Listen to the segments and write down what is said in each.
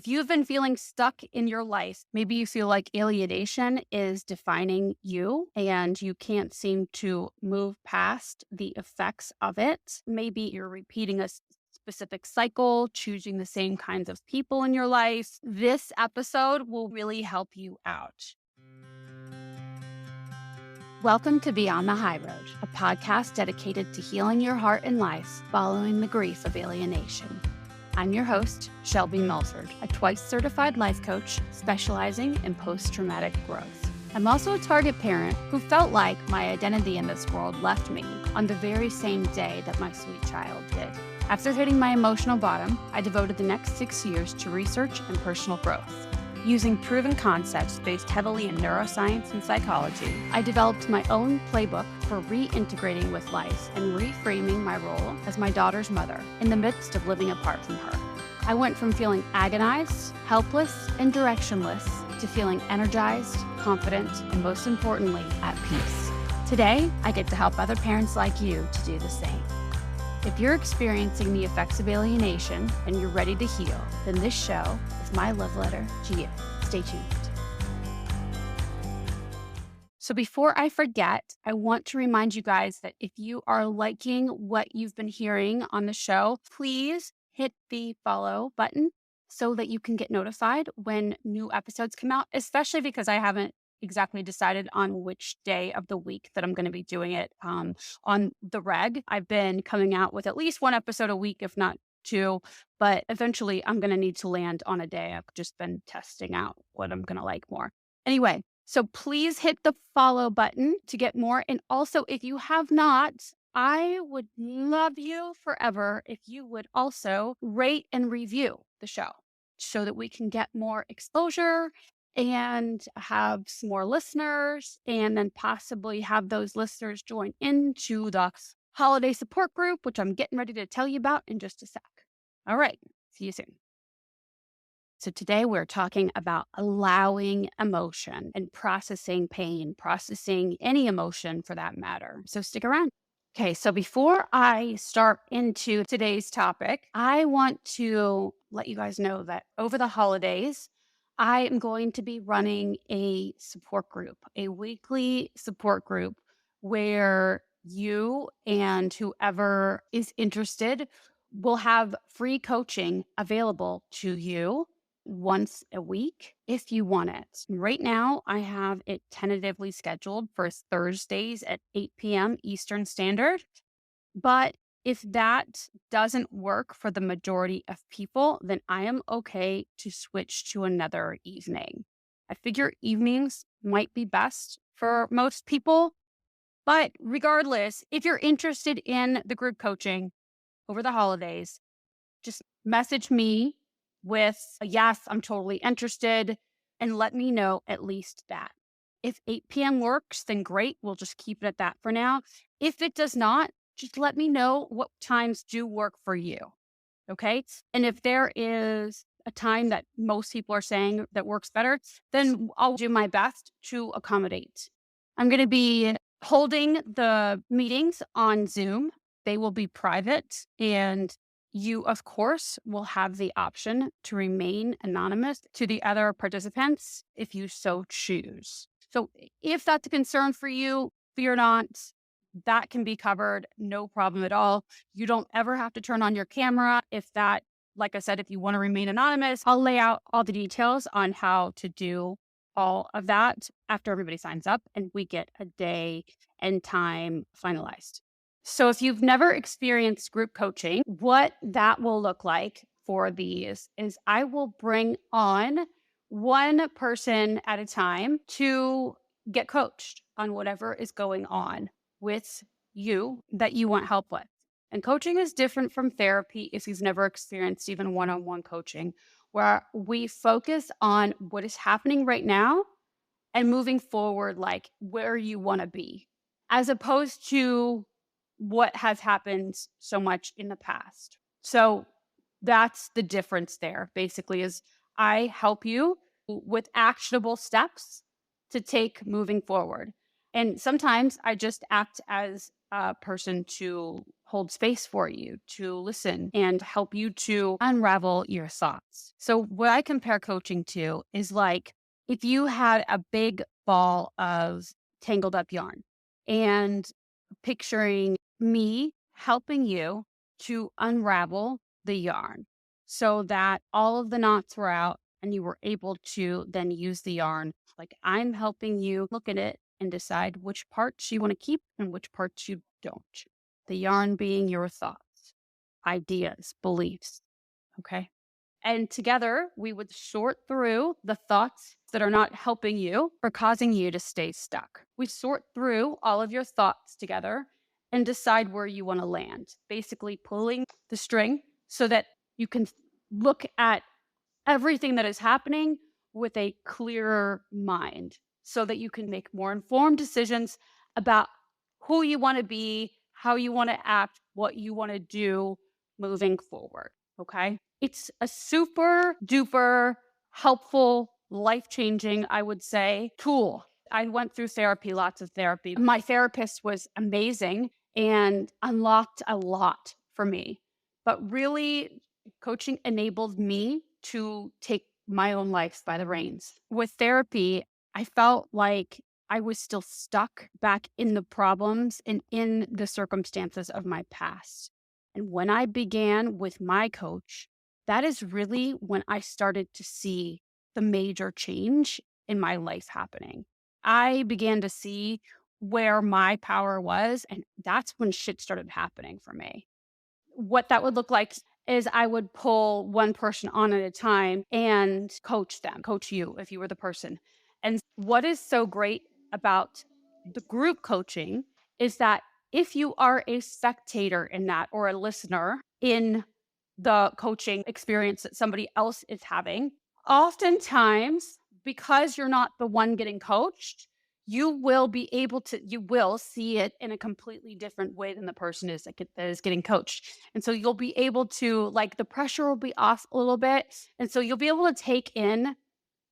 If you've been feeling stuck in your life, maybe you feel like alienation is defining you and you can't seem to move past the effects of it. Maybe you're repeating a specific cycle, choosing the same kinds of people in your life. This episode will really help you out. Welcome to Beyond the High Road, a podcast dedicated to healing your heart and life following the grief of alienation. I'm your host, Shelby Melford, a twice certified life coach specializing in post-traumatic growth. I'm also a target parent who felt like my identity in this world left me on the very same day that my sweet child did. After hitting my emotional bottom, I devoted the next 6 years to research and personal growth. Using proven concepts based heavily in neuroscience and psychology, I developed my own playbook for reintegrating with life and reframing my role as my daughter's mother in the midst of living apart from her. I went from feeling agonized, helpless, and directionless to feeling energized, confident, and most importantly, at peace. Today, I get to help other parents like you to do the same. If you're experiencing the effects of alienation and you're ready to heal, then this show is my love letter to you. Stay tuned. So before I forget, I want to remind you guys that if you are liking what you've been hearing on the show, please hit the follow button so that you can get notified when new episodes come out, especially because I haven't exactly decided on which day of the week that I'm going to be doing it on the reg. I've been coming out with at least one episode a week, if not two, but eventually I'm going to need to land on a day. I've just been testing out what I'm going to like more. Anyway, so please hit the follow button to get more. And also, if you have not, I would love you forever if you would also rate and review the show so that we can get more exposure and have some more listeners, and then possibly have those listeners join into the holiday support group, which I'm getting ready to tell you about in just a sec. All right, see you soon. So today we're talking about allowing emotion and processing pain, processing any emotion for that matter. So stick around. Okay, so before I start into today's topic, I want to let you guys know that over the holidays, I am going to be running a support group, a weekly support group where you and whoever is interested will have free coaching available to you once a week if you want it. Right now, I have it tentatively scheduled for Thursdays at 8 p.m. Eastern Standard. But if that doesn't work for the majority of people, then I am okay to switch to another evening. I figure evenings might be best for most people. But regardless, if you're interested in the group coaching over the holidays, just message me with a yes, I'm totally interested, and let me know at least that. If 8 p.m. works, then great. We'll just keep it at that for now. If it does not, just let me know what times do work for you. Okay. And if there is a time that most people are saying that works better, then I'll do my best to accommodate. I'm going to be holding the meetings on Zoom. They will be private, and you, of course, will have the option to remain anonymous to the other participants if you so choose. So if that's a concern for you, fear not. That can be covered, no problem at all. You don't ever have to turn on your camera. Like I said, if you want to remain anonymous, I'll lay out all the details on how to do all of that after everybody signs up and we get a day and time finalized. So if you've never experienced group coaching, what that will look like for these is I will bring on one person at a time to get coached on whatever is going on with you that you want help with. And coaching is different from therapy if you've never experienced even one-on-one coaching, where we focus on what is happening right now and moving forward, like where you want to be, as opposed to what has happened so much in the past. So that's the difference there, basically, is I help you with actionable steps to take moving forward. And sometimes I just act as a person to hold space for you, to listen and help you to unravel your thoughts. So, what I compare coaching to is like if you had a big ball of tangled up yarn and picturing me helping you to unravel the yarn so that all of the knots were out and you were able to then use the yarn. Like I'm helping you look at it and decide which parts you want to keep and which parts you don't. The yarn being your thoughts, ideas, beliefs. Okay. And together we would sort through the thoughts that are not helping you or causing you to stay stuck. We sort through all of your thoughts together and decide where you want to land, basically pulling the string so that you can look at everything that is happening with a clearer mind so that you can make more informed decisions about who you want to be, how you want to act, what you want to do moving forward. Okay. It's a super duper helpful, life changing, I would say, tool. I went through therapy, lots of therapy. My therapist was amazing and unlocked a lot for me. But really, coaching enabled me to take my own life by the reins. With therapy, I felt like I was still stuck back in the problems and in the circumstances of my past. And when I began with my coach, that is really when I started to see the major change in my life happening. I began to see where my power was, and that's when shit started happening for me. What that would look like is I would pull one person on at a time and coach them, coach you if you were the person. And what is so great about the group coaching is that if you are a spectator in that or a listener in the coaching experience that somebody else is having, oftentimes, because you're not the one getting coached, you will see it in a completely different way than the person that is getting coached. And so you'll be able to, like, the pressure will be off a little bit. And so you'll be able to take in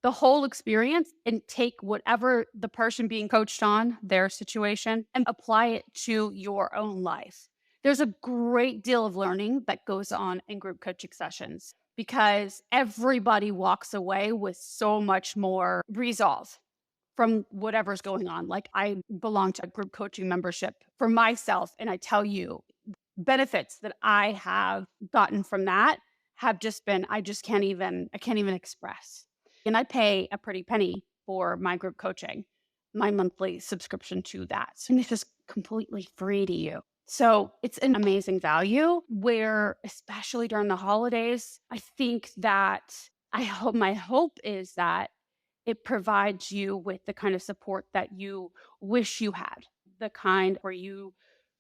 the whole experience and take whatever the person being coached on, their situation, and apply it to your own life. There's a great deal of learning that goes on in group coaching sessions because everybody walks away with so much more resolve from whatever's going on. Like I belong to a group coaching membership for myself, and I tell you, benefits that I have gotten from that have just been I can't even express. And I pay a pretty penny for my group coaching, my monthly subscription to that. And it's just completely free to you. So it's an amazing value where, especially during the holidays, I think that my hope is that it provides you with the kind of support that you wish you had, the kind where you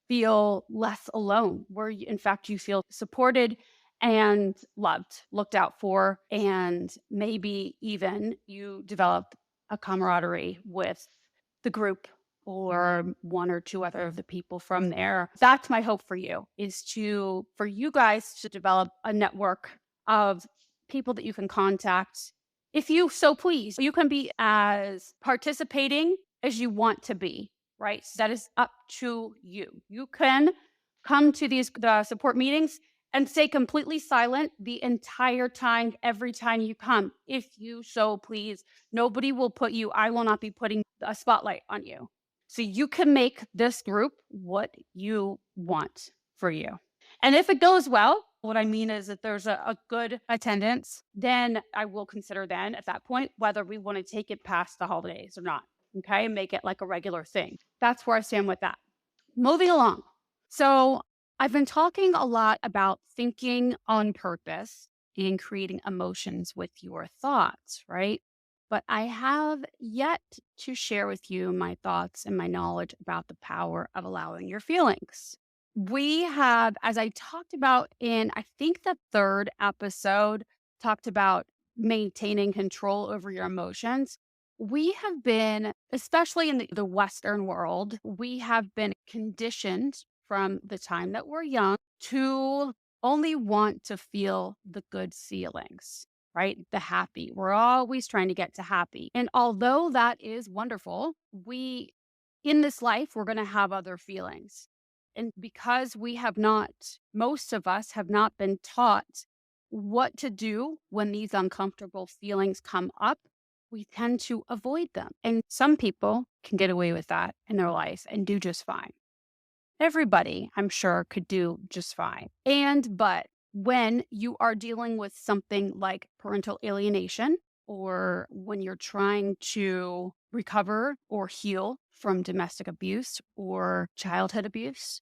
feel less alone, where in fact you feel supported and loved, looked out for, and maybe even you develop a camaraderie with the group or one or two other of the people from there. That's my hope for you is for you guys to develop a network of people that you can contact if you so please. You can be as participating as you want to be, right? So that is up to you. You can come to the support meetings and stay completely silent the entire time, every time you come, if you so please. Nobody will I will not be putting a spotlight on you. So you can make this group what you want for you. And if it goes well, what I mean is that there's a good attendance, then I will consider then at that point whether we want to take it past the holidays or not. Okay. And make it like a regular thing. That's where I stand with that. Moving along. So I've been talking a lot about thinking on purpose and creating emotions with your thoughts, right? But I have yet to share with you my thoughts and my knowledge about the power of allowing your feelings. We have, as I talked about in, I think the third episode, talked about maintaining control over your emotions. We have been, especially in the Western world, we have been conditioned from the time that we're young to only want to feel the good feelings, right? The happy. We're always trying to get to happy. And although that is wonderful, in this life, we're going to have other feelings. And because most of us have not been taught what to do when these uncomfortable feelings come up, we tend to avoid them. And some people can get away with that in their life and do just fine. Everybody, I'm sure, could do just fine. But when you are dealing with something like parental alienation, or when you're trying to recover or heal from domestic abuse or childhood abuse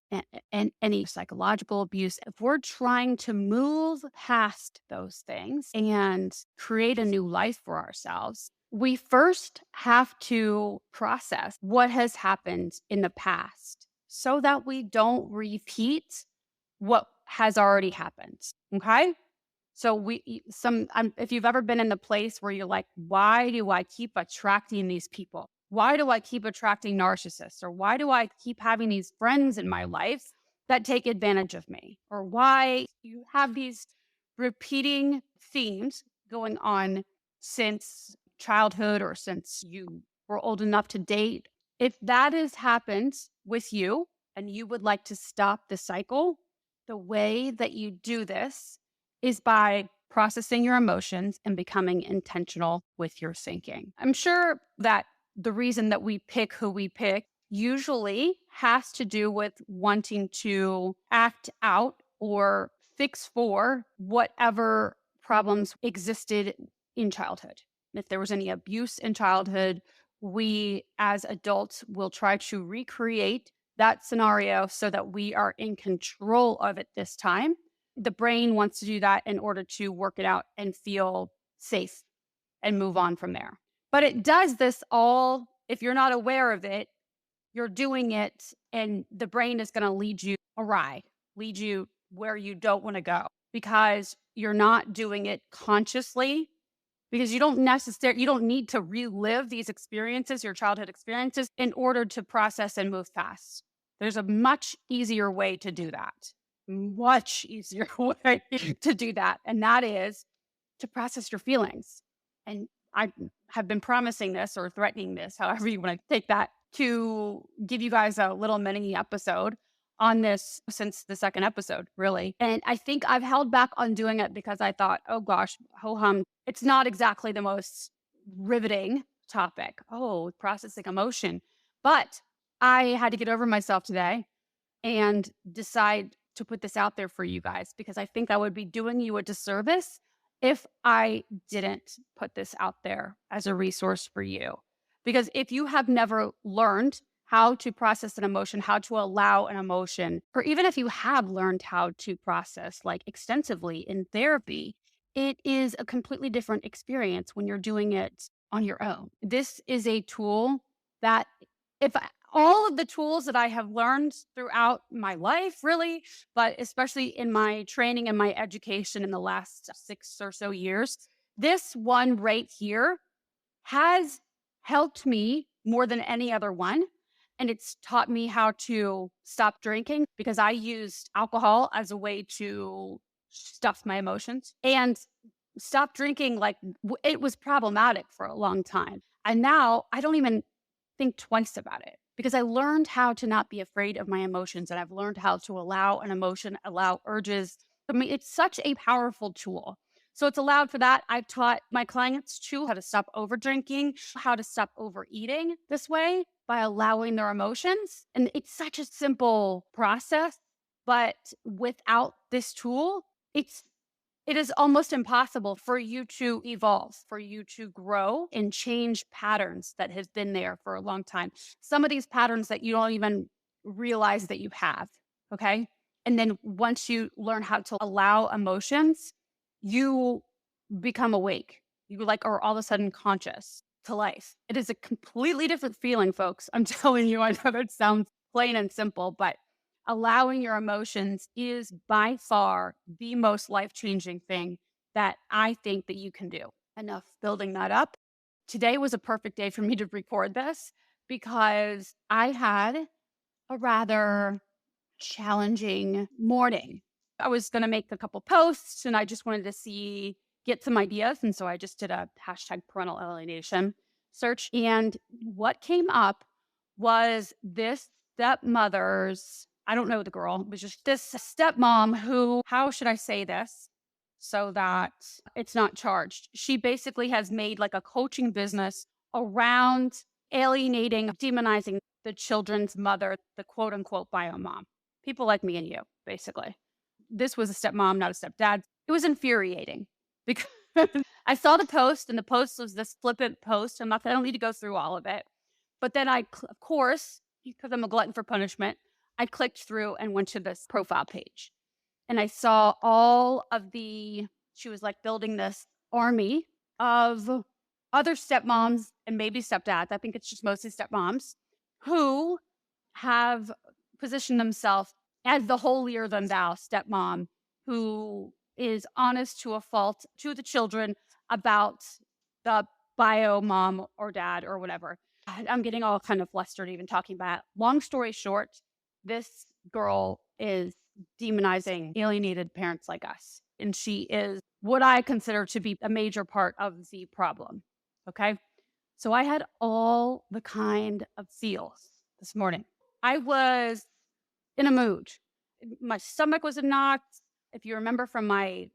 and any psychological abuse, if we're trying to move past those things and create a new life for ourselves, we first have to process what has happened in the past so that we don't repeat what has already happened. Okay. So if you've ever been in the place where you're like, why do I keep attracting these people? Why do I keep attracting narcissists? Or why do I keep having these friends in my life that take advantage of me? Or why you have these repeating themes going on since childhood or since you were old enough to date? If that has happened with you and you would like to stop the cycle, the way that you do this is by processing your emotions and becoming intentional with your thinking. I'm sure that the reason that we pick who we pick usually has to do with wanting to act out or fix for whatever problems existed in childhood. If there was any abuse in childhood, we as adults will try to recreate that scenario so that we are in control of it this time. The brain wants to do that in order to work it out and feel safe and move on from there. But it does this all, if you're not aware of it, you're doing it and the brain is going to lead you awry, lead you where you don't want to go because you're not doing it consciously, because you don't need to relive these experiences, your childhood experiences, in order to process and move fast. There's a much easier way to do that. Much easier way to do that. And that is to process your feelings. And I have been promising this or threatening this, however you want to take that, to give you guys a little mini episode on this since the second episode, really. And I think I've held back on doing it because I thought, oh gosh, ho hum, it's not exactly the most riveting topic. Oh, processing emotion. But I had to get over myself today and decide to put this out there for you guys because I think I would be doing you a disservice if I didn't put this out there as a resource for you. Because if you have never learned how to process an emotion, how to allow an emotion, or even if you have learned how to process like extensively in therapy, it is a completely different experience when you're doing it on your own. This is a tool that all of the tools that I have learned throughout my life, really, but especially in my training and my education in the last 6 or so years, this one right here has helped me more than any other one. And it's taught me how to stop drinking because I used alcohol as a way to stuff my emotions and stop drinking. It was problematic for a long time. And now I don't even think twice about it because I learned how to not be afraid of my emotions and I've learned how to allow an emotion, allow urges. I mean, it's such a powerful tool. So it's allowed for that. I've taught my clients too how to stop over drinking, how to stop overeating this way by allowing their emotions. And it's such a simple process, but without this tool, it is almost impossible for you to evolve, for you to grow and change patterns that have been there for a long time. Some of these patterns that you don't even realize that you have. Okay. And then once you learn how to allow emotions, you become awake. You are all of a sudden conscious to life. It is a completely different feeling, folks. I'm telling you, I know that sounds plain and simple, but allowing your emotions is by far the most life-changing thing that I think that you can do. Enough building that up. Today was a perfect day for me to record this because I had a rather challenging morning. I was going to make a couple posts and I just wanted to get some ideas. And so I just did a hashtag parental alienation search. And what came up was this stepmother's I don't know the girl. It was just this stepmom who, how should I say this so that it's not charged? She basically has made like a coaching business around alienating, demonizing the children's mother, the quote unquote bio mom. People like me and you, basically. This was a stepmom, not a stepdad. It was infuriating because I saw the post, and the post was this flippant post. I don't need to go through all of it. But then of course, because I'm a glutton for punishment, I clicked through and went to this profile page. And I saw all of she was like building this army of other stepmoms and maybe stepdads. I think it's just mostly stepmoms who have positioned themselves as the holier than thou stepmom who is honest to a fault to the children about the bio mom or dad or whatever. I'm getting all kind of flustered even talking about it. Long story short, this girl is demonizing alienated parents like us. And she is what I consider to be a major part of the problem. Okay. So I had all the kind of feels this morning. I was in a mood. My stomach was in knots. If you remember from my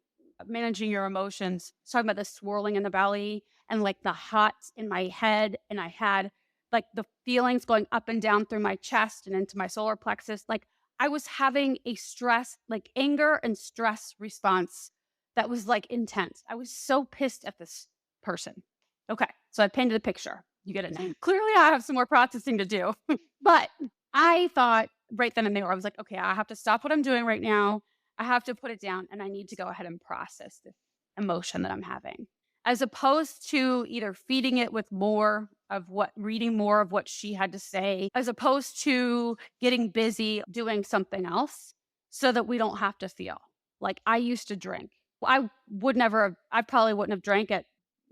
managing your emotions, talking about the swirling in the belly and like the hot in my head. And I had like the feelings going up and down through my chest and into my solar plexus. Like I was having a stress, like anger and stress response that was like intense. I was so pissed at this person. Okay. So I painted a picture. You get it now. Clearly, I have some more processing to do. But I thought right then and there, I was like, okay, I have to stop what I'm doing right now. I have to put it down, and I need to go ahead and process this emotion that I'm having. As opposed to either feeding it with reading more of what she had to say, as opposed to getting busy doing something else so that we don't have to feel. Like I used to drink. I probably wouldn't have drank at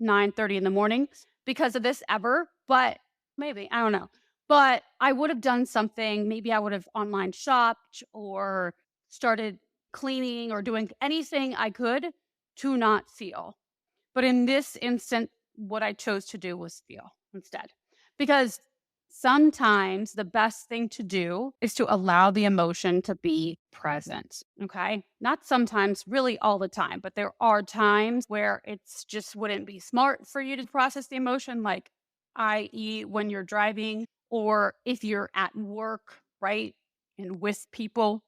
9:30 in the morning because of this ever, but maybe, I don't know. But I would have done something. Maybe I would have online shopped or started cleaning or doing anything I could to not feel. But in this instant, what I chose to do was feel instead. Because sometimes the best thing to do is to allow the emotion to be present. Okay. Not sometimes, really all the time, but there are times where it's just wouldn't be smart for you to process the emotion, like, i.e., when you're driving or if you're at work, right? And with people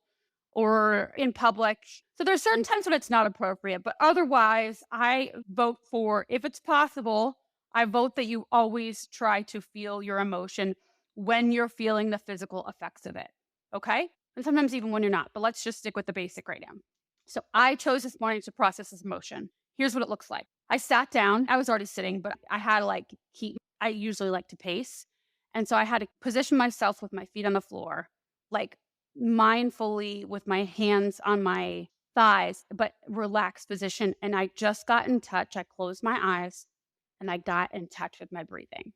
or in public. So there's certain times when it's not appropriate, but otherwise I vote for, if it's possible, I vote that you always try to feel your emotion when you're feeling the physical effects of it. Okay. And sometimes even when you're not, but let's just stick with the basic right now. So I chose this morning to process this emotion. Here's what it looks like. I sat down. I was already sitting, but I had to I usually like to pace. And so I had to position myself with my feet on the floor, like mindfully with my hands on my thighs, but relaxed position. And I just got in touch. I closed my eyes and I got in touch with my breathing.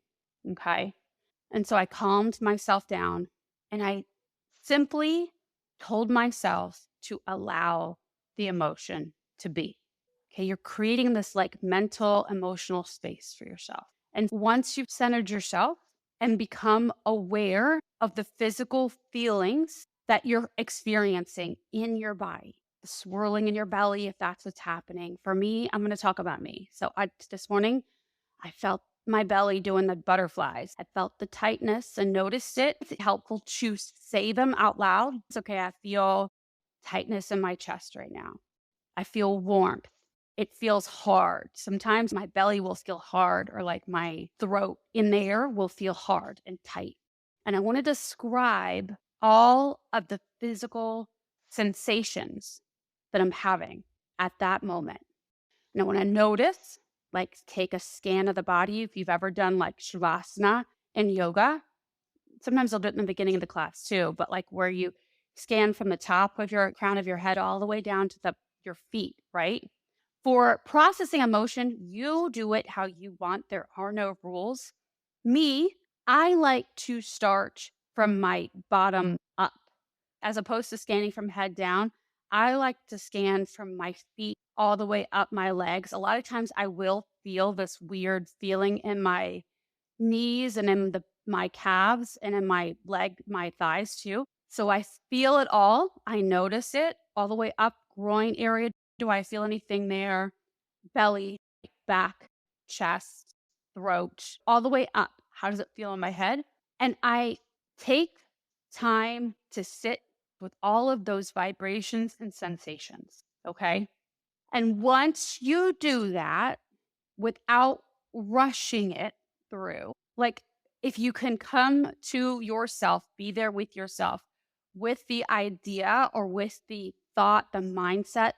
Okay. And so I calmed myself down and I simply told myself to allow the emotion to be. Okay. You're creating this like mental, emotional space for yourself. And once you've centered yourself and become aware of the physical feelings that you're experiencing in your body, the swirling in your belly, if that's what's happening. For me, I'm going to talk about me. So this morning, I felt my belly doing the butterflies. I felt the tightness and noticed it. It's helpful to say them out loud. It's okay. I feel tightness in my chest right now. I feel warmth. It feels hard. Sometimes my belly will feel hard, or like my throat in there will feel hard and tight. And I want to describe all of the physical sensations that I'm having at that moment. And I want to notice, like take a scan of the body. If you've ever done like Shavasana in yoga, sometimes I'll do it in the beginning of the class too, but like where you scan from the top of your crown of your head all the way down to your feet, right? For processing emotion, you do it how you want. There are no rules. Me, I like to start from my bottom up as opposed to scanning from head down. I like to scan from my feet all the way up my legs. A lot of times I will feel this weird feeling in my knees and in my calves and in my thighs too. So I feel it all. I notice it all the way up groin area. Do I feel anything there? Belly, back, chest, throat, all the way up. How does it feel in my head? And I take time to sit with all of those vibrations and sensations. Okay. And once you do that without rushing it through, like if you can come to yourself, be there with yourself with the idea or with the thought, the mindset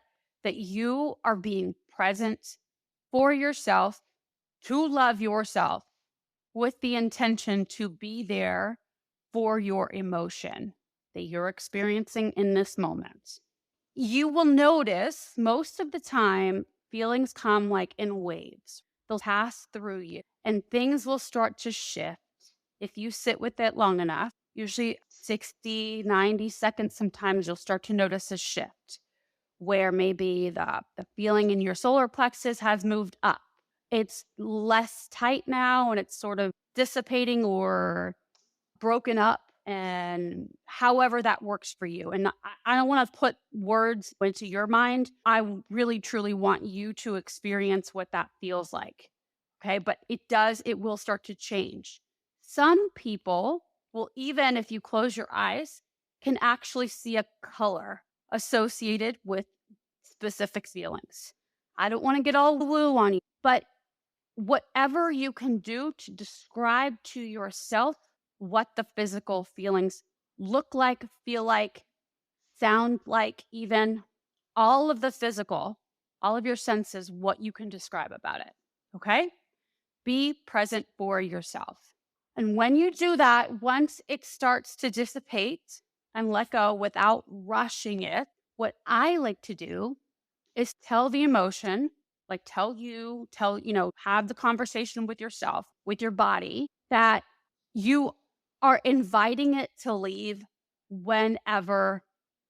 that you are being present for yourself, to love yourself with the intention to be there for your emotion that you're experiencing in this moment. You will notice most of the time feelings come like in waves. They'll pass through you and things will start to shift if you sit with it long enough. Usually 60, 90 seconds, sometimes you'll start to notice a shift where maybe the feeling in your solar plexus has moved up. It's less tight now and it's sort of dissipating or broken up, and however that works for you. And I don't want to put words into your mind. Really truly want you to experience what that feels like. Okay. But it will start to change. Some people will, even if you close your eyes, can actually see a color associated with specific feelings. I don't want to get all woo on you, but whatever you can do to describe to yourself what the physical feelings look like, feel like, sound like, even all of the physical, all of your senses, what you can describe about it. Okay. Be present for yourself. And when you do that, once it starts to dissipate and let go without rushing it, what I like to do is tell the emotion, like have the conversation with yourself, with your body, that you are inviting it to leave whenever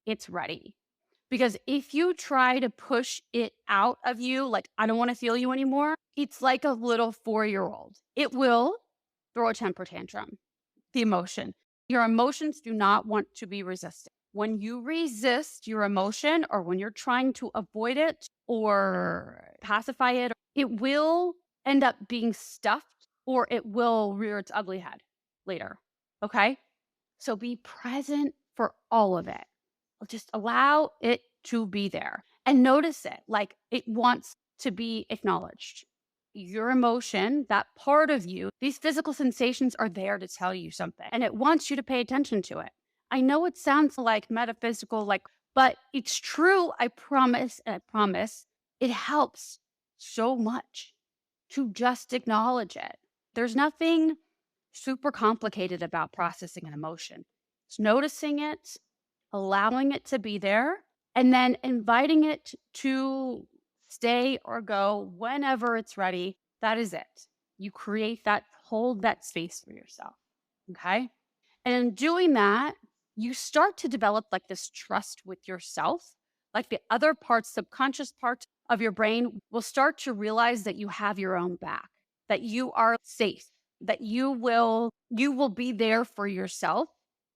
it's ready. Because if you try to push it out of you, like, I don't want to feel you anymore, it's like a little 4-year-old. It will throw a temper tantrum, the emotion. Your emotions do not want to be resisted. When you resist your emotion or when you're trying to avoid it or pacify it, it will end up being stuffed or it will rear its ugly head later. Okay. So be present for all of it. Just allow it to be there and notice it like it wants to be acknowledged. Your emotion, that part of you, these physical sensations are there to tell you something and it wants you to pay attention to it. I know it sounds like metaphysical, but it's true. I promise. I promise it helps so much to just acknowledge it. There's nothing super complicated about processing an emotion. It's noticing it, allowing it to be there, and then inviting it to stay or go whenever it's ready. That is it. You create that, hold that space for yourself. Okay. And in doing that, you start to develop like this trust with yourself. Like the other parts, subconscious parts of your brain will start to realize that you have your own back, that you are safe, that you will be there for yourself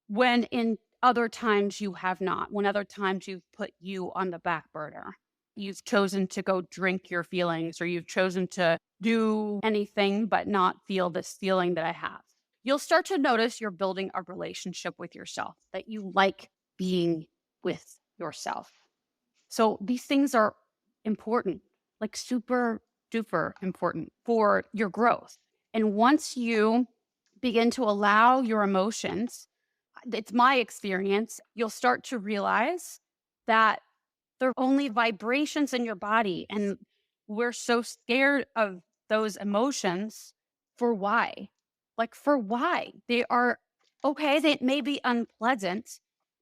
when in other times you have not, when other times you've put you on the back burner. You've chosen to go drink your feelings or you've chosen to do anything but not feel this feeling that I have. You'll start to notice you're building a relationship with yourself, that you like being with yourself. So these things are important, like super duper important for your growth. And once you begin to allow your emotions, it's my experience, you'll start to realize that they're only vibrations in your body. And we're so scared of those emotions for why? Like, for why? They are okay, they may be unpleasant,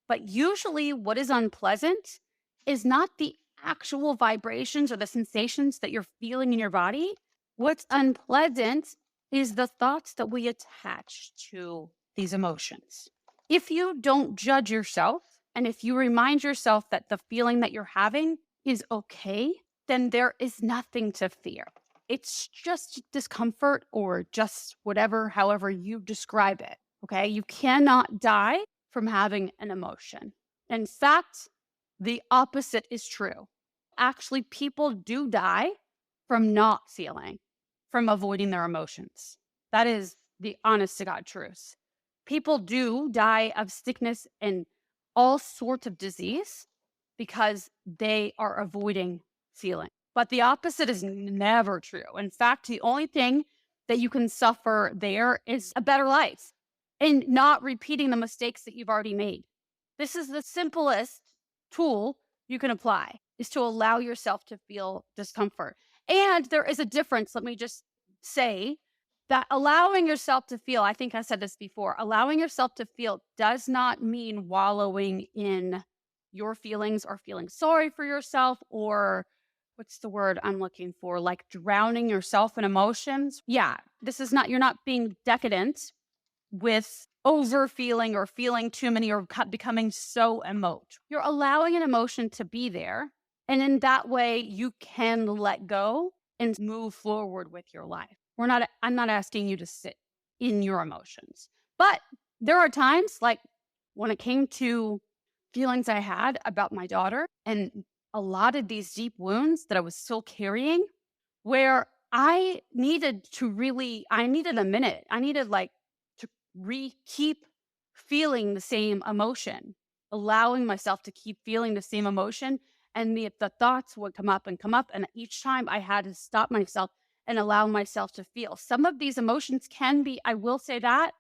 but usually what is unpleasant is not the actual vibrations or the sensations that you're feeling in your body. What's unpleasant is the thoughts that we attach to these emotions. If you don't judge yourself, and if you remind yourself that the feeling that you're having is okay, then there is nothing to fear. It's just discomfort or just whatever, however you describe it. Okay. You cannot die from having an emotion. In fact, the opposite is true. Actually, people do die from not feeling, from avoiding their emotions. That is the honest to God truth. People do die of sickness and all sorts of disease because they are avoiding feeling. But the opposite is never true. In fact, the only thing that you can suffer there is a better life and not repeating the mistakes that you've already made. This is the simplest tool you can apply, is to allow yourself to feel discomfort. And there is a difference. Let me just say that allowing yourself to feel, I think I said this before, allowing yourself to feel does not mean wallowing in your feelings or feeling sorry for yourself, or what's the word I'm looking for? Like drowning yourself in emotions. Yeah, this is not, you're not being decadent with over feeling or feeling too many or becoming so emote. You're allowing an emotion to be there. And in that way, you can let go and move forward with your life. I'm not asking you to sit in your emotions, but there are times like when it came to feelings I had about my daughter and a lot of these deep wounds that I was still carrying, where I needed a minute. I needed like to keep feeling the same emotion, allowing myself to keep feeling the same emotion. And the thoughts would come up. And each time I had to stop myself and allow myself to feel. Some of these emotions can be, I will say that,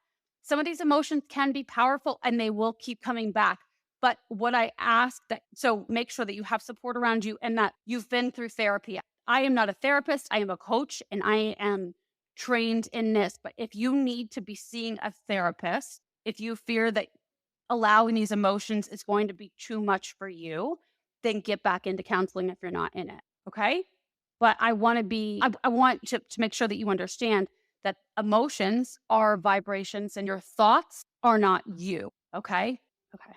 some of these emotions can be powerful and they will keep coming back. But what I ask so make sure that you have support around you and that you've been through therapy. I am not a therapist. I am a coach and I am trained in this. But if you need to be seeing a therapist, if you fear that allowing these emotions is going to be too much for you, then get back into counseling if you're not in it. Okay. But I want to make sure that you understand that emotions are vibrations and your thoughts are not you. Okay. Okay.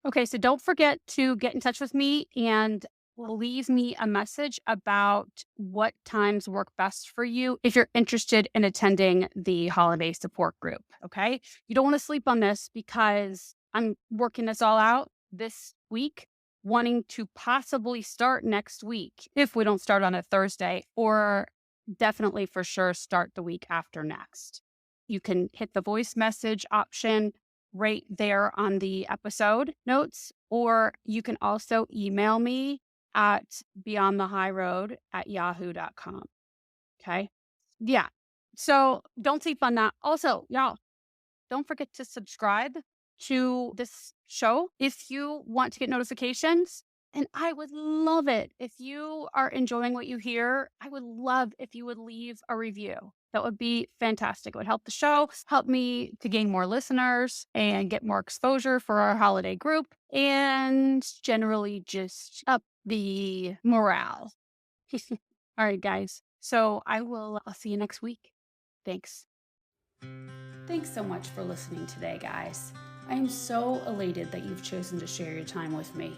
Okay, so don't forget to get in touch with me and leave me a message about what times work best for you if you're interested in attending the holiday support group. Okay, you don't want to sleep on this because I'm working this all out this week, wanting to possibly start next week if we don't start on a Thursday, or definitely for sure start the week after next. You can hit the voice message option right there on the episode notes, or you can also email me at beyondthehighroad@yahoo.com. Okay. Yeah. So don't sleep on that. Also, y'all, don't forget to subscribe to this show if you want to get notifications. And I would love it if you are enjoying what you hear. I would love if you would leave a review. That would be fantastic. It would help the show, help me to gain more listeners and get more exposure for our holiday group, and generally just up the morale. All right, guys. So I'll see you next week. Thanks. Thanks so much for listening today, guys. I am so elated that you've chosen to share your time with me.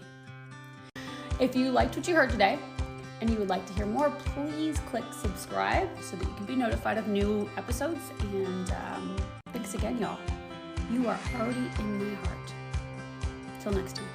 If you liked what you heard today and you would like to hear more, please click subscribe so that you can be notified of new episodes. And thanks again, y'all. You are already in my heart. Till next time.